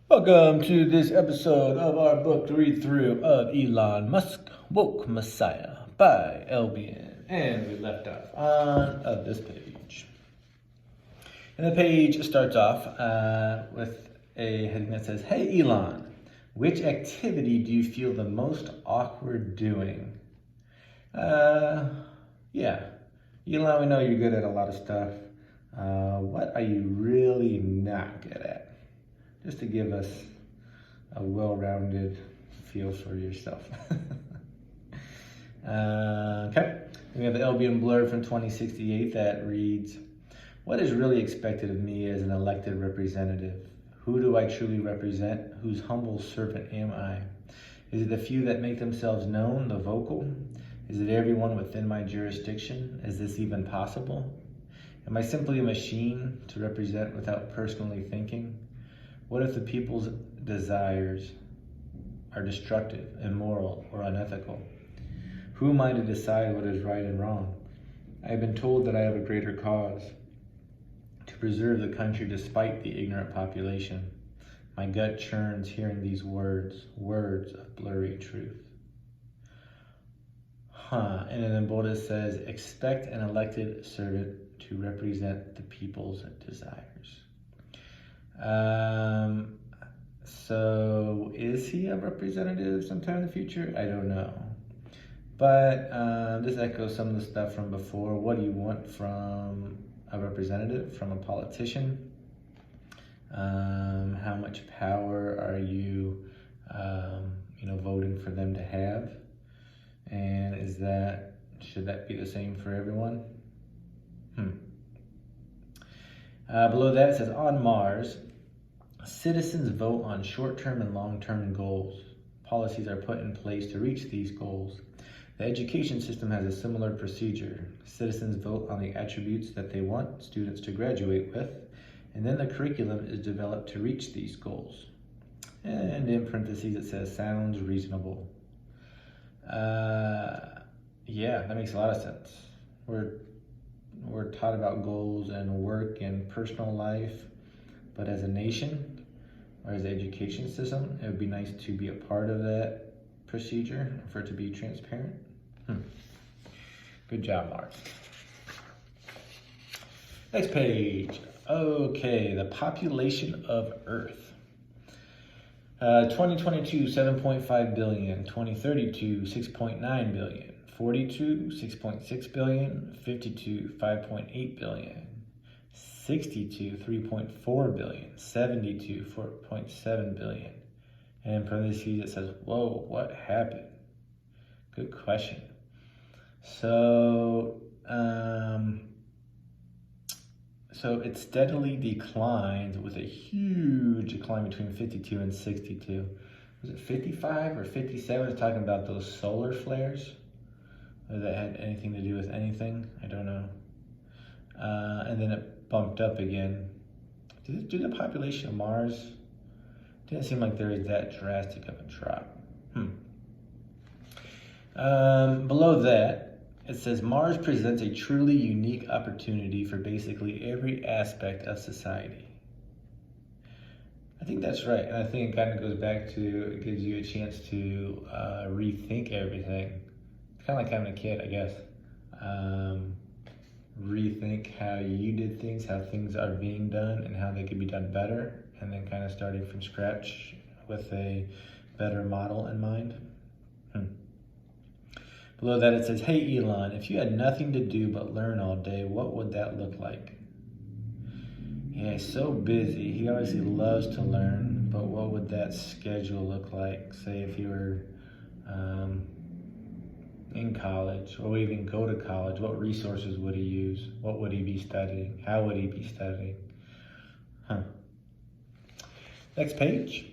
Welcome to this episode of our book read through of Elon Musk, Woke Messiah by LBN. And we left off on this page. And the page starts off with a heading that says, "Hey Elon, which activity do you feel the most awkward doing?" Yeah. Elon, we know you're good at a lot of stuff. What are you really not good at? Just to give us a well-rounded feel for yourself. Okay, we have the LBM blurb from 2068 that reads, "What is really expected of me as an elected representative? Who do I truly represent? Whose humble servant am I? Is it the few that make themselves known, the vocal? Is it everyone within my jurisdiction? Is this even possible? Am I simply a machine to represent without personally thinking? What if the people's desires are destructive, immoral, or unethical? Who am I to decide what is right and wrong? I have been told that I have a greater cause to preserve the country despite the ignorant population. My gut churns hearing these words of blurry truth." And then in bold it says, "Expect an elected servant to represent the people's desires." So is he a representative sometime in the future? I don't know. But this echoes some of the stuff from before. What do you want from a representative, from a politician? How much power are you, voting for them to have? And should that be the same for everyone? Below that it says, "On Mars, citizens vote on short-term and long-term goals. Policies are put in place to reach these goals. The education system has a similar procedure. Citizens vote on the attributes that they want students to graduate with, and then the curriculum is developed to reach these goals." And in parentheses it says, "Sounds reasonable." Yeah, that makes a lot of sense. We're taught about goals and work and personal life, but as a nation or as an education system, it would be nice to be a part of that procedure for it to be transparent. Good job, Mark. Next page. Okay, the population of Earth. 2022, 7.5 billion. 2032, 6.9 billion. 42, 6.6 billion. 52, 5.8 billion. 62, 3.4 billion. 72, 4.7 billion. And in parentheses it says, "Whoa, what happened?" Good question. So it steadily declines with a huge decline between 52 and 62. Was it 55 or 57? It's talking about those solar flares. Whether that had anything to do with anything, I don't know. And then it bumped up again. Did the population of Mars? Didn't seem like there was that drastic of a drop. Below that, it says, "Mars presents a truly unique opportunity for basically every aspect of society." I think that's right. And I think it kind of goes back to, it gives you a chance to rethink everything. It's kind of like having a kid, I guess. Rethink how you did things, how things are being done, and how they could be done better. And then kind of starting from scratch with a better model in mind. Below that it says, "Hey Elon, if you had nothing to do but learn all day, what would that look like?" Yeah, he's so busy. He obviously loves to learn, but what would that schedule look like? Say if you were in college, or would he even go to college? What resources would he use? What would he be studying? How would he be studying? Next page.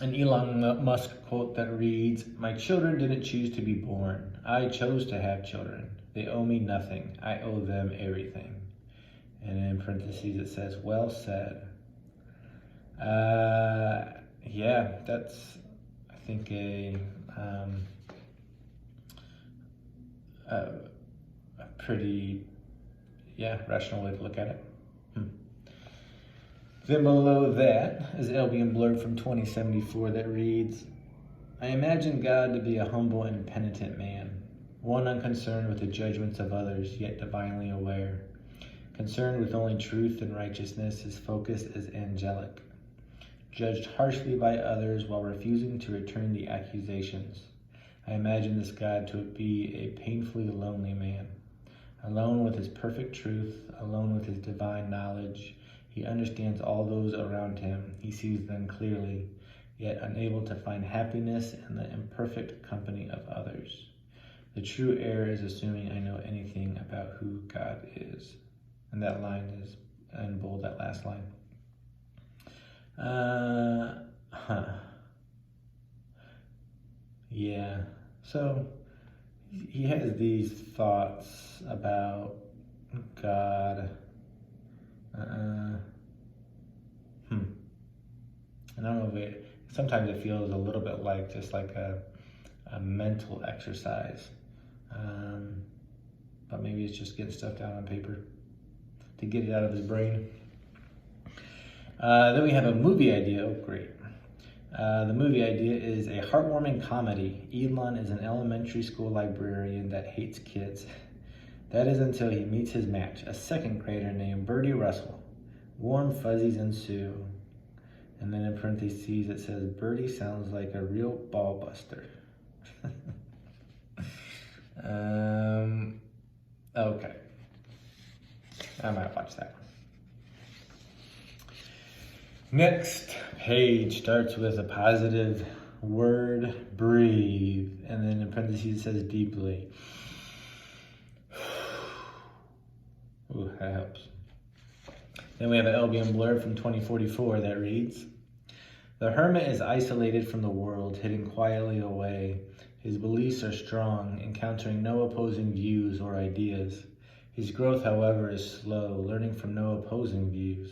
An Elon Musk quote that reads, "My children didn't choose to be born. I chose to have children. They owe me nothing. I owe them everything." And in parentheses it says, "Well said." Yeah, that's, I think, a pretty, rational way to look at it. Then below that is Albion Blurb from 2074 that reads, I imagine God to be a humble and penitent man, one unconcerned with the judgments of others, yet divinely aware. Concerned with only truth and righteousness, his focus is angelic. Judged harshly by others while refusing to return the accusations. I imagine this God to be a painfully lonely man. Alone with his perfect truth, alone with his divine knowledge, he understands all those around him. He sees them clearly, yet unable to find happiness in the imperfect company of others. The true error is assuming I know anything about who God is. And that line is in bold, that last line. Yeah. So he has these thoughts about God. I don't know if sometimes it feels a little bit like just like a mental exercise. But maybe it's just getting stuff down on paper to get it out of his brain. Then we have a movie idea. Oh, great. The movie idea is a heartwarming comedy. Elon is an elementary school librarian that hates kids. That is until he meets his match, a second grader named Birdie Russell. Warm fuzzies ensue. And then in parentheses it says, Birdie sounds like a real ball buster. Okay. I might watch that one. Next page starts with a positive word, breathe, and then in parentheses it says deeply. Ooh, that helps. Then we have an Albion Blurb from 2044 that reads, The hermit is isolated from the world, hidden quietly away. His beliefs are strong, encountering no opposing views or ideas. His growth, however, is slow, learning from no opposing views.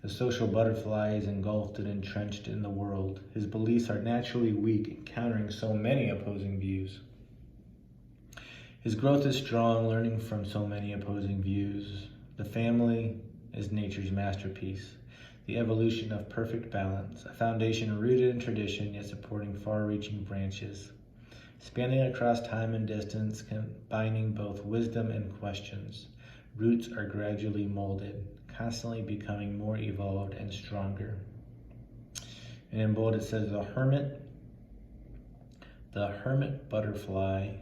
The social butterfly is engulfed and entrenched in the world. His beliefs are naturally weak, encountering so many opposing views. His growth is strong, learning from so many opposing views. The family is nature's masterpiece, the evolution of perfect balance, a foundation rooted in tradition yet supporting far-reaching branches, spanning across time and distance, combining both wisdom and questions. Roots are gradually molded, constantly becoming more evolved and stronger. And in bold it says, the hermit butterfly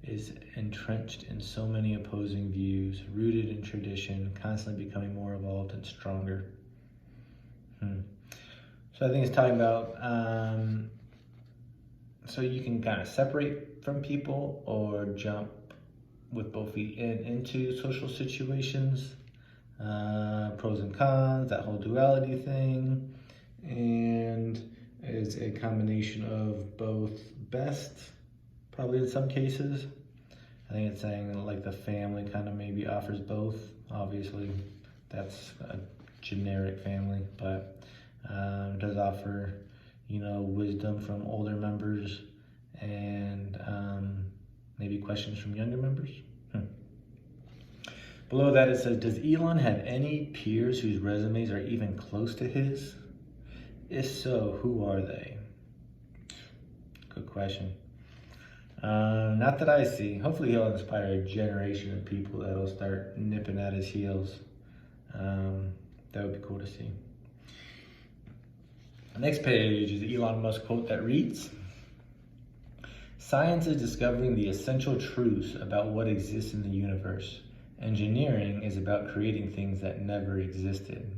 is entrenched in so many opposing views, rooted in tradition, constantly becoming more evolved and stronger. So I think it's talking about, so you can kind of separate from people or jump with both feet into social situations, pros and cons, that whole duality thing, and it's a combination of both best, probably in some cases. I think it's saying that like the family kind of maybe offers both. Obviously, that's a generic family, but it does offer, wisdom from older members and maybe questions from younger members. Below that it says, does Elon have any peers whose resumes are even close to his? If so, who are they? Good question. Not that I see. Hopefully he'll inspire a generation of people that'll start nipping at his heels. That would be cool to see. The next page is Elon Musk quote that reads, Science is discovering the essential truths about what exists in the universe. Engineering is about creating things that never existed.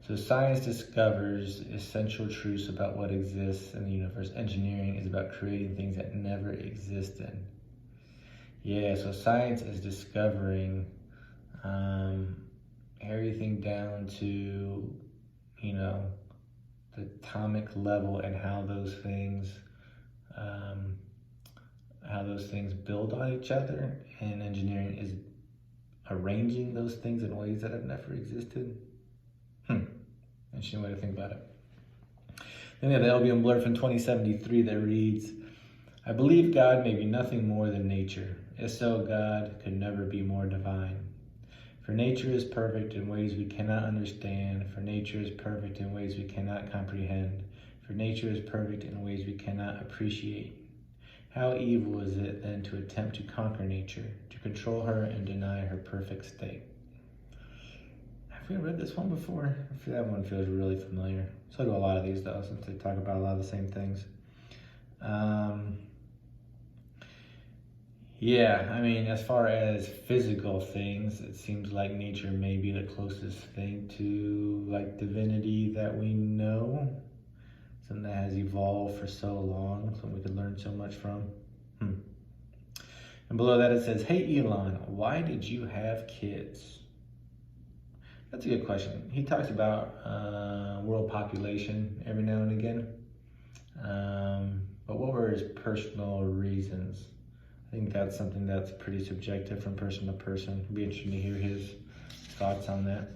So science discovers essential truths about what exists in the universe. Engineering is about creating things that never existed. Yeah, so science is discovering everything down to, the atomic level and how those things build on each other. And engineering is arranging those things in ways that have never existed. Interesting way to think about it. Then we have the Albion Blurb from 2073 that reads, I believe God may be nothing more than nature. If so, God could never be more divine. For nature is perfect in ways we cannot understand. For nature is perfect in ways we cannot comprehend. For nature is perfect in ways we cannot appreciate. How evil is it then to attempt to conquer nature, to control her and deny her perfect state? Have we read this one before? I feel that one feels really familiar. So do a lot of these though, since they talk about a lot of the same things. Yeah, I mean, as far as physical things, it seems like nature may be the closest thing to like divinity that we know. Something that has evolved for so long, something we could learn so much from. And below that it says, hey Elon, why did you have kids? That's a good question. He talks about world population every now and again. But what were his personal reasons? I think that's something that's pretty subjective from person to person. It'd be interesting to hear his thoughts on that.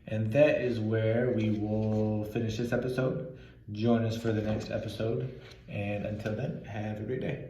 And that is where we will finish this episode. Join us for the next episode. And until then, have a great day.